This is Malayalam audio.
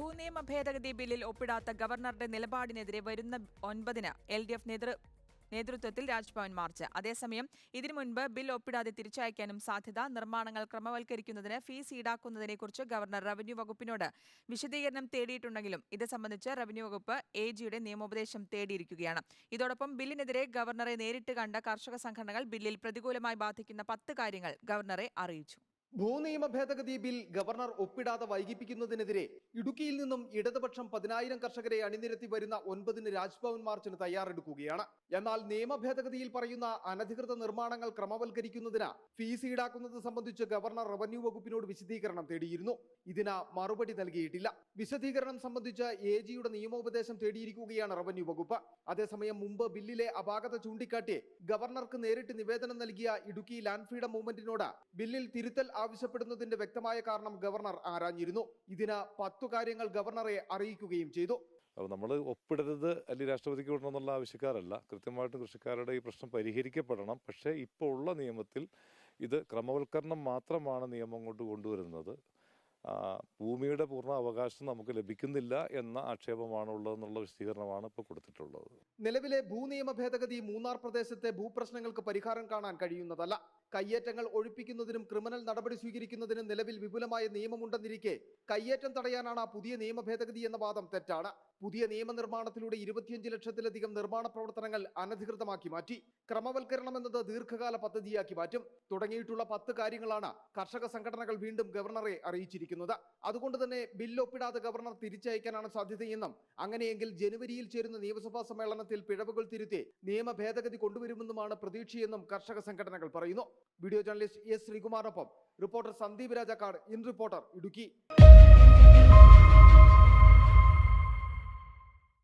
ഭൂനിയമ ഭേദഗതി ബില്ലിൽ ഒപ്പിടാത്ത ഗവർണറുടെ നിലപാടിനെതിരെ വരുന്ന 9-ന് LDF നേതൃത്വത്തിൽ രാജ്ഭവൻ മാർച്ച്. അതേസമയം ഇതിനു മുൻപ് ബിൽ ഒപ്പിടാതെ തിരിച്ചയക്കാനും സാധ്യത. നിർമ്മാണങ്ങൾ ക്രമവൽക്കരിക്കുന്നതിന് ഫീസ് ഈടാക്കുന്നതിനെക്കുറിച്ച് ഗവർണർ റവന്യൂ വകുപ്പിനോട് വിശദീകരണം തേടിയിട്ടുണ്ടെങ്കിലും ഇത് സംബന്ധിച്ച് റവന്യൂ വകുപ്പ് AGയുടെ നിയമോപദേശം തേടിയിരിക്കുകയാണ്. ഇതോടൊപ്പം ബില്ലിനെതിരെ ഗവർണറെ നേരിട്ട് കണ്ട കർഷക സംഘടനകൾ ബില്ലിൽ പ്രതികൂലമായി ബാധിക്കുന്ന 10 കാര്യങ്ങൾ ഗവർണറെ അറിയിച്ചു. ഭൂനിയമ ഭേദഗതി ബിൽ ഗവർണർ ഒപ്പിടാതെ വൈകിപ്പിക്കുന്നതിനെതിരെ ഇടുക്കിയിൽ നിന്നും ഇടതുപക്ഷം 10,000 കർഷകരെ അണിനിരത്തി വരുന്ന 9-ന് രാജ്ഭവൻ മാർച്ചിന് തയ്യാറെടുക്കുകയാണ്. എന്നാൽ നിയമ ഭേദഗതിയിൽ പറയുന്ന അനധികൃത നിർമ്മാണങ്ങൾ ക്രമവൽക്കരിക്കുന്നതിന് ഫീസ് ഈടാക്കുന്നത് സംബന്ധിച്ച് ഗവർണർ റവന്യൂ വകുപ്പിനോട് വിശദീകരണം തേടിയിരുന്നു. ഇതിന് മറുപടി നൽകിയിട്ടില്ല. വിശദീകരണം സംബന്ധിച്ച് AGയുടെ നിയമോപദേശം തേടിയിരിക്കുകയാണ് റവന്യൂ വകുപ്പ്. അതേസമയം മുമ്പ് ബില്ലിലെ അപാകത ചൂണ്ടിക്കാട്ടി ഗവർണർക്ക് നേരിട്ട് നിവേദനം നൽകിയ ഇടുക്കി ലാൻഡ് ഫ്രീഡം മൂവ്മെന്റിനോട് ബില്ലിൽ തിരുത്തൽ ആവശ്യപ്പെടുന്നതിന്റെ വ്യക്തമായ കാരണം ഗവർണർ ആരാഞ്ഞിരുന്നു. ഇതിന് 10 കാര്യങ്ങൾ ഗവർണറെ അറിയിക്കുകയും ചെയ്തു. നമ്മൾ ഒപ്പിടരുത് അല്ലെങ്കിൽ രാഷ്ട്രപതിക്ക് വിടണമെന്നുള്ള ആവശ്യക്കാരല്ല. കൃത്യമായിട്ടും കൃഷിക്കാരുടെ ഈ പ്രശ്നം പരിഹരിക്കപ്പെടണം. പക്ഷേ ഇപ്പോൾ ഉള്ള നിയമത്തിൽ ഇത് ക്രമവൽക്കരണം മാത്രമാണ് നിയമം കൊണ്ട് കൊണ്ടുവരുന്നത്. ഭൂമിയുടെ പൂർണ്ണ അവകാശം നമുക്ക് ലഭിക്കുന്നില്ല എന്ന ആക്ഷേപമാണുള്ളതെന്നുള്ള വിശദീകരണമാണ് ഇപ്പോൾ കൊടുത്തിട്ടുള്ളത്. നിലവിലെ ഭൂനിയമ ഭേദഗതി മൂന്നാർ പ്രദേശത്തെ ഭൂപ്രശ്നങ്ങൾക്ക് പരിഹാരം കാണാൻ കഴിയുന്നതല്ല. കയ്യേറ്റങ്ങൾ ഒഴിപ്പിക്കുന്നതിനും ക്രിമിനൽ നടപടി സ്വീകരിക്കുന്നതിനും നിലവിൽ വിപുലമായ നിയമമുണ്ടെന്നിരിക്കെ കയ്യേറ്റം തടയാനാണ് പുതിയ നിയമ ഭേദഗതി എന്ന വാദം തെറ്റാണ്. പുതിയ നിയമനിർമ്മാണത്തിലൂടെ 25 ലക്ഷത്തിലധികം നിർമ്മാണ പ്രവർത്തനങ്ങൾ അനധികൃതമാക്കി മാറ്റി. ക്രമവൽക്കരണം എന്നത് ദീർഘകാല പദ്ധതിയാക്കി മാറ്റും. തുടങ്ങിയിട്ടുള്ള 10 കാര്യങ്ങളാണ് കർഷക സംഘടനകൾ വീണ്ടും ഗവർണറെ അറിയിച്ചിരിക്കുന്നത്. അതുകൊണ്ട് തന്നെ ബില്ല് ഒപ്പിടാതെ ഗവർണർ തിരിച്ചയക്കാനാണ് സാധ്യതയെന്നും അങ്ങനെയെങ്കിൽ ജനുവരിയിൽ ചേരുന്ന നിയമസഭാ സമ്മേളനത്തിൽ പിഴവുകൾ തിരുത്തി നിയമ ഭേദഗതി കൊണ്ടുവരുമെന്നുമാണ് പ്രതീക്ഷയെന്നും കർഷക സംഘടനകൾ പറയുന്നു. Video journalist S. ശ്രീകുമാറിനൊപ്പം reporter Sandeep Rajakkad, in reporter, Idukki.